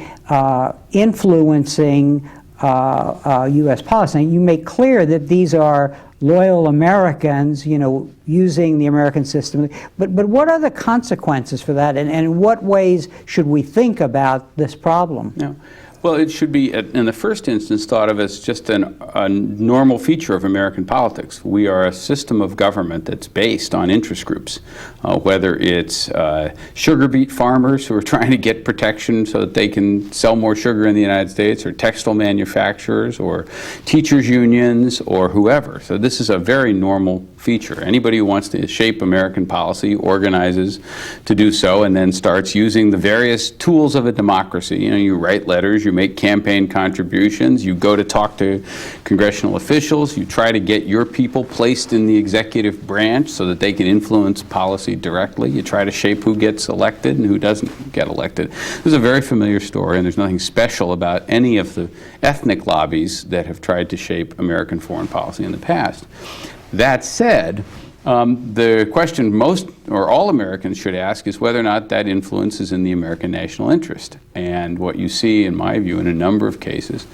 influencing U.S. policy. And you make clear that these are loyal Americans, using the American system. But what are the consequences for that, and in what ways should we think about this problem? Yeah. Well, it should be, in the first instance, thought of as just a normal feature of American politics. We are a system of government that's based on interest groups, whether it's sugar beet farmers who are trying to get protection so that they can sell more sugar in the United States, or textile manufacturers, or teachers' unions, or whoever. So this is a very normal feature. Anybody who wants to shape American policy organizes to do so and then starts using the various tools of a democracy. You write letters, you make campaign contributions, you go to talk to congressional officials, you try to get your people placed in the executive branch so that they can influence policy directly. You try to shape who gets elected and who doesn't get elected. This is a very familiar story, and there's nothing special about any of the ethnic lobbies that have tried to shape American foreign policy in the past. That said, the question most or all Americans should ask is whether or not that influence is in the American national interest. And what you see, in my view, in a number of cases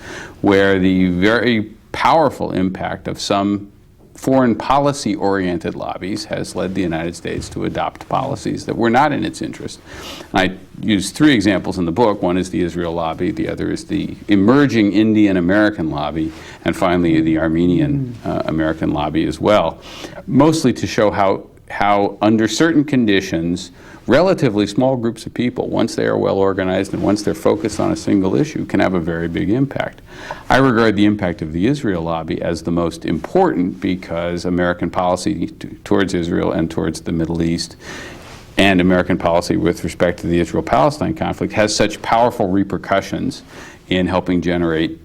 where the very powerful impact of some foreign policy-oriented lobbies has led the United States to adopt policies that were not in its interest. I use three examples in the book. One is the Israel lobby, the other is the emerging Indian-American lobby, and finally the Armenian American lobby as well, mostly to show how under certain conditions, relatively small groups of people, once they are well organized and once they're focused on a single issue, can have a very big impact. I regard the impact of the Israel lobby as the most important because American policy towards Israel and towards the Middle East and American policy with respect to the Israel-Palestine conflict has such powerful repercussions in helping generate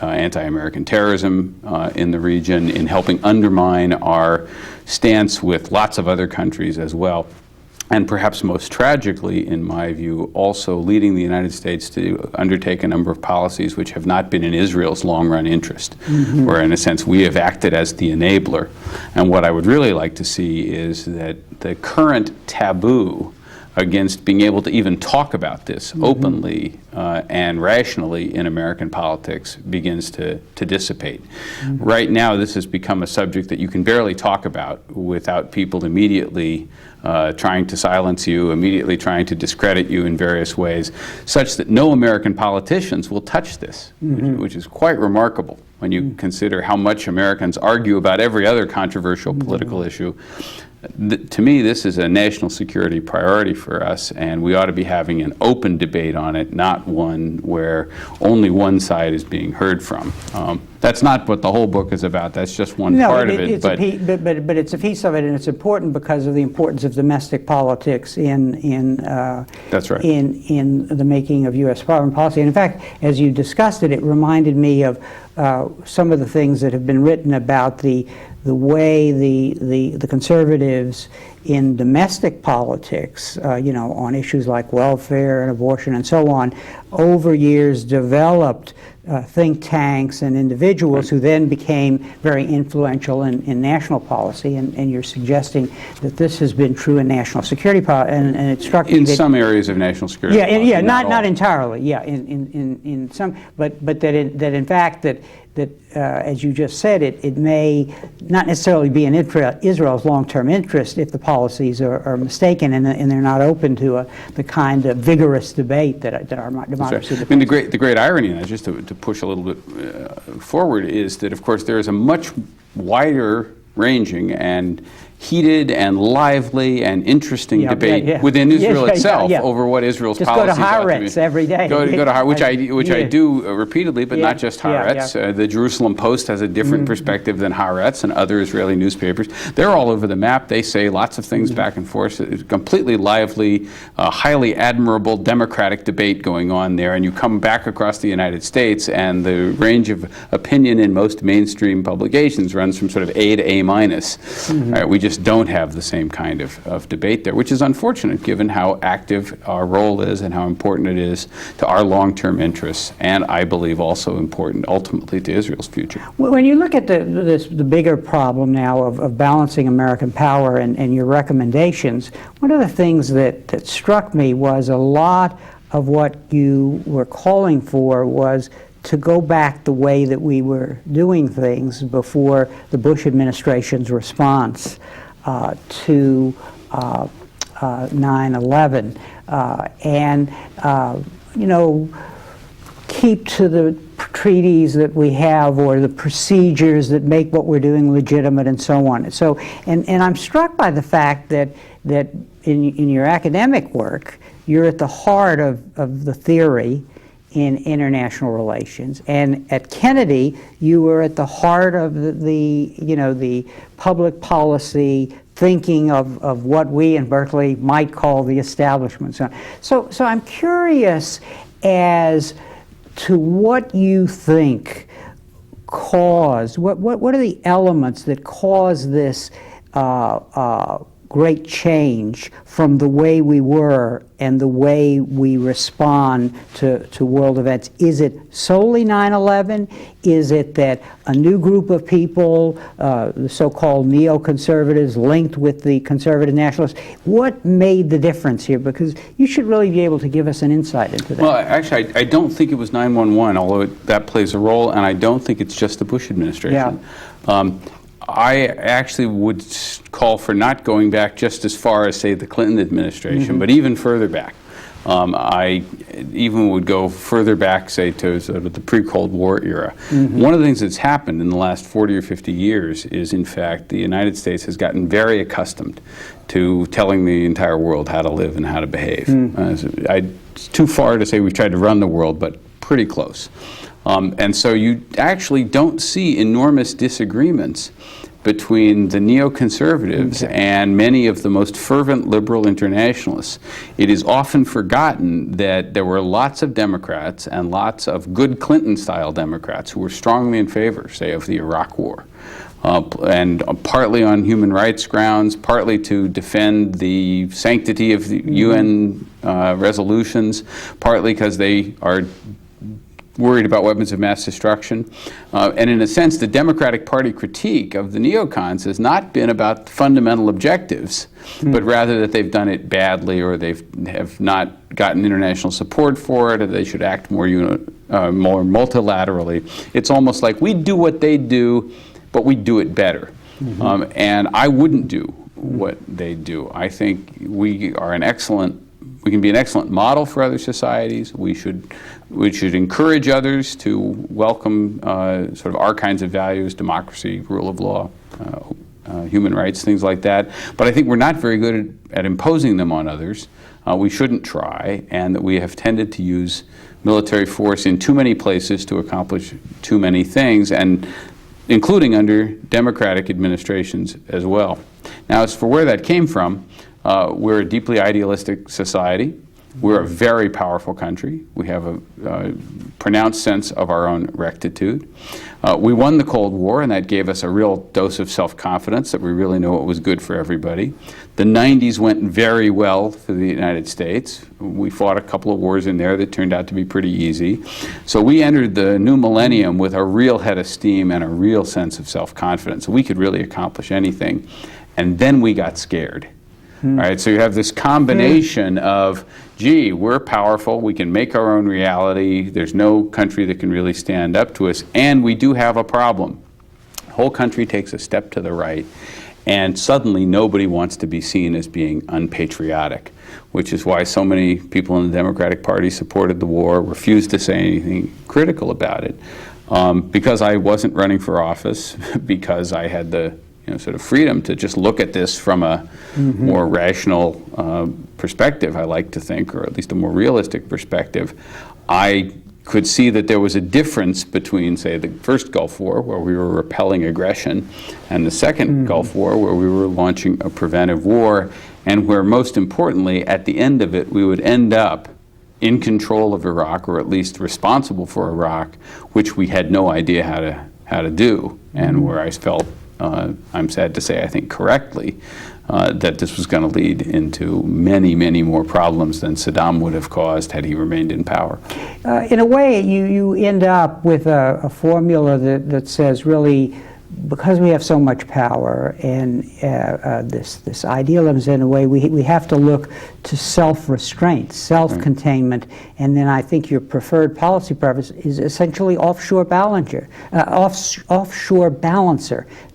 anti-American terrorism in the region, in helping undermine our stance with lots of other countries as well. And perhaps most tragically, in my view, also leading the United States to undertake a number of policies which have not been in Israel's long-run interest, where in a sense we have acted as the enabler. And what I would really like to see is that the current taboo against being able to even talk about this openly and rationally in American politics begins to dissipate. Right now, this has become a subject that you can barely talk about without people immediately trying to silence you, immediately trying to discredit you in various ways, such that no American politicians will touch this, which is quite remarkable when you consider how much Americans argue about every other controversial political issue. To me, this is a national security priority for us, and we ought to be having an open debate on it, not one where only one side is being heard from. That's not what the whole book is about. That's just one part of it. But it's a piece of it, and it's important because of the importance of domestic politics that's right. in the making of U.S. foreign policy. And in fact, as you discussed it, it reminded me of some of the things that have been written about the the way the conservatives in domestic politics, on issues like welfare and abortion and so on, over years developed think tanks and individuals who then became very influential in national policy, and you're suggesting that this has been true in national security policy, and it struck me in that, some areas of national security policy, not entirely, in some, but that in fact that as you just said, it may not necessarily be in Israel's long-term interest if the policies are mistaken and they're not open to the kind of vigorous debate that our democracy. Right. I mean, the great irony in that, just to push a little bit forward, is that of course there is a much wider ranging and heated and lively and interesting debate within Israel itself over what Israel's policies ought to be. Just go to Haaretz every day. Go to Haaretz, which I do repeatedly, but not just Haaretz. The Jerusalem Post has a different perspective than Haaretz and other Israeli newspapers. They're all over the map. They say lots of things back and forth. It's completely lively, highly admirable democratic debate going on there. And you come back across the United States, and the range of opinion in most mainstream publications runs from sort of A to A minus. Right, we just don't have the same kind of debate there, which is unfortunate given how active our role is and how important it is to our long-term interests, and I believe also important ultimately to Israel's future. When you look at the bigger problem now of balancing American power and your recommendations, one of the things that struck me was a lot of what you were calling for was to go back the way that we were doing things before the Bush administration's response to 9/11, and keep to the treaties that we have or the procedures that make what we're doing legitimate and so on. So, and I'm struck by the fact that in your academic work, you're at the heart of the theory in international relations, and at Kennedy you were at the heart of the public policy thinking of what we in Berkeley might call the establishment. So I'm curious as to what you think caused, what are the elements that cause this great change from the way we were and the way we respond to world events? Is it solely 9/11? Is it that a new group of people, the so-called neoconservatives linked with the conservative nationalists? What made the difference here? Because you should really be able to give us an insight into that. Well, actually, I don't think it was 9/11, although that plays a role, and I don't think it's just the Bush administration. I actually would call for not going back just as far as, say, the Clinton administration, but even further back. I even would go further back, say, to sort of the pre-Cold War era. One of the things that's happened in the last 40 or 50 years is, in fact, the United States has gotten very accustomed to telling the entire world how to live and how to behave. It's too far to say we've tried to run the world, but pretty close. And so you actually don't see enormous disagreements between the neoconservatives and many of the most fervent liberal internationalists. It is often forgotten that there were lots of Democrats and lots of good Clinton-style Democrats who were strongly in favor, say, of the Iraq War. And partly on human rights grounds, partly to defend the sanctity of the UN resolutions, partly because they are worried about weapons of mass destruction. And in a sense, the Democratic Party critique of the neocons has not been about fundamental objectives, but rather that they've done it badly, or they have not gotten international support for it, or they should act more multilaterally. It's almost like we do what they do, but we do it better. And I wouldn't do what they do. I think we can be an excellent model for other societies. We should encourage others to welcome sort of our kinds of values: democracy, rule of law, human rights, things like that. But I think we're not very good at imposing them on others. We shouldn't try, and that we have tended to use military force in too many places to accomplish too many things, and including under democratic administrations as well. Now, as for where that came from, we're a deeply idealistic society. We're a very powerful country. We have a pronounced sense of our own rectitude. We won the Cold War, and that gave us a real dose of self-confidence that we really know what was good for everybody. The 90s went very well for the United States. We fought a couple of wars in there that turned out to be pretty easy. So we entered the new millennium with a real head of steam and a real sense of self-confidence. We could really accomplish anything. And then we got scared. All right, so you have this combination of, gee, we're powerful, we can make our own reality, there's no country that can really stand up to us, and we do have a problem. The whole country takes a step to the right, and suddenly nobody wants to be seen as being unpatriotic, which is why so many people in the Democratic Party supported the war, refused to say anything critical about it. Because I wasn't running for office, because I had the sort of freedom to just look at this from a more rational perspective, I like to think, or at least a more realistic perspective, I could see that there was a difference between, say, the first Gulf War, where we were repelling aggression, and the second Gulf War, where we were launching a preventive war, and where, most importantly, at the end of it, we would end up in control of Iraq, or at least responsible for Iraq, which we had no idea how to do, and where I felt, I'm sad to say, I think correctly, that this was going to lead into many, many more problems than Saddam would have caused had he remained in power. In a way, you end up with a formula that says, really, because we have so much power and this idealism, in a way, we have to look to self-restraint, self-containment, and then I think your preferred policy purpose is essentially offshore balancer,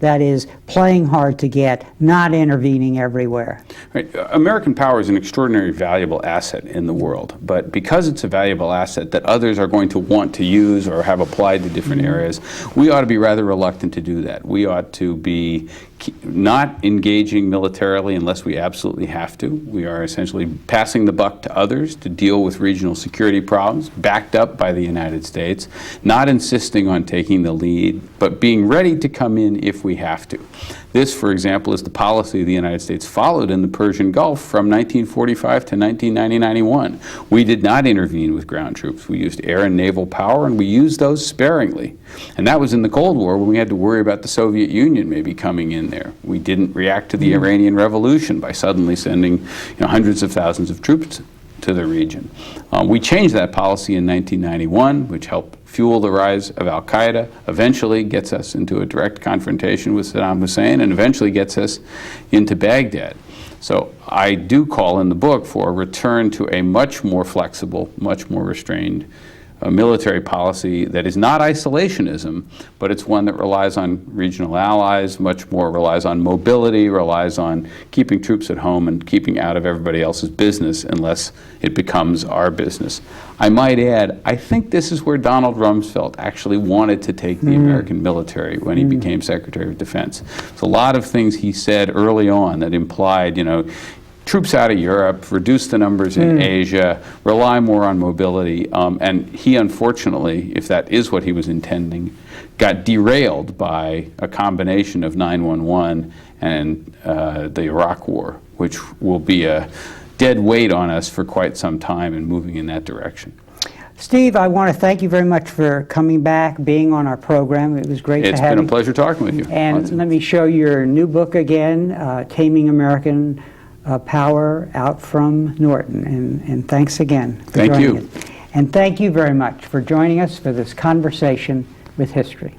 that is playing hard to get, not intervening everywhere. Right. American power is an extraordinarily valuable asset in the world, but because it's a valuable asset that others are going to want to use or have applied to different areas, we ought to be rather reluctant to do that. We ought to be not engaging militarily unless we absolutely have to. We are essentially passing the buck to others to deal with regional security problems, backed up by the United States, not insisting on taking the lead, but being ready to come in if we have to. This, for example, is the policy the United States followed in the Persian Gulf from 1945 to 1991. We did not intervene with ground troops. We used air and naval power, and we used those sparingly. And that was in the Cold War, when we had to worry about the Soviet Union maybe coming in there. We didn't react to the Iranian Revolution by suddenly sending hundreds of thousands of troops to the region. We changed that policy in 1991, which helped fuel the rise of al-Qaeda, eventually gets us into a direct confrontation with Saddam Hussein, and eventually gets us into Baghdad. So I do call in the book for a return to a much more flexible, much more restrained military policy that is not isolationism, but it's one that relies on regional allies, much more relies on mobility, relies on keeping troops at home and keeping out of everybody else's business unless it becomes our business. I might add, I think this is where Donald Rumsfeld actually wanted to take the American military when he became Secretary of Defense. So a lot of things he said early on that implied, troops out of Europe, reduce the numbers in Asia, rely more on mobility, and he unfortunately, if that is what he was intending, got derailed by a combination of 9/11 and the Iraq War, which will be a dead weight on us for quite some time and moving in that direction. Steve, I want to thank you very much for coming back, being on our program. It was great to have you. It's been a pleasure talking with you. And let me show your new book again, Taming American Power, out from Norton. And thanks again for joining us. And thank you very much for joining us for this conversation with history.